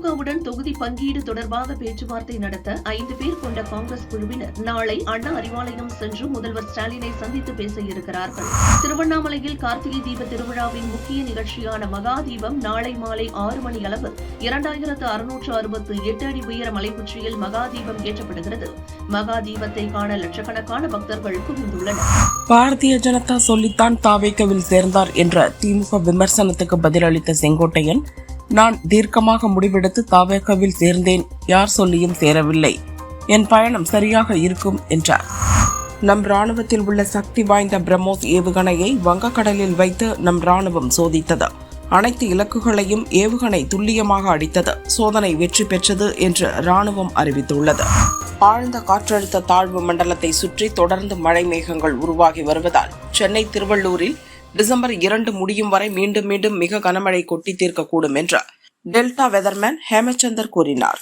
திமுகவுடன் தொகுதி பங்கீடு தொடர்பாக பேச்சுவார்த்தை நடத்த 5 பேர் கொண்ட காங்கிரஸ் குழுவினர் நாளை அண்ணா அறிவாலயம் சென்று முதல்வர் ஸ்டாலினை சந்தித்து பேச இருக்கிறார்கள். திருவண்ணாமலையில் கார்த்திகை தீப திருவிழாவின் முக்கிய நிகழ்ச்சியான மகா தீபம் நாளை மாலை 6 மணி அளவு 2668 அடி உயர மலைப்புச்சியில் மகா தீபம் ஏற்றப்படுகிறது. மகா தீபத்தை காண லட்சக்கணக்கான பக்தர்கள் குவிந்துள்ளனர். பாரதிய ஜனதா சொல்லித்தான் தாவேகவில் சேர்ந்தார் என்ற திமுக விமர்சனத்துக்கு பதிலளித்த செங்கோட்டையன், நான் தீர்க்கமாக முடிவெடுத்து தாவேகவில் சேர்ந்தேன், யார் சொல்லியும் சேரவில்லை, என் பயணம் சரியாக இருக்கும் என்றார். நம் ராணுவத்தில் உள்ள சக்தி வாய்ந்த பிரம்மோஸ் ஏவுகணையை வங்கக்கடலில் வைத்து நம் ராணுவம் சோதித்தது. அனைத்து இலக்குகளையும் ஏவுகணை துல்லியமாக அடித்தது. சோதனை வெற்றி பெற்றது என்று ராணுவம் அறிவித்துள்ளது. ஆழ்ந்த காற்றழுத்த தாழ்வு மண்டலத்தை சுற்றி தொடர்ந்து மழை மேகங்கள் உருவாகி வருவதால் சென்னை திருவள்ளூரில் டிசம்பர் 2 முடியும் வரை மீண்டும் மிக கனமழை கொட்டி தீர்க்கக்கூடும் என்று டெல்டா வெதர்மேன் ஹேமச்சந்தர் கூறினார்.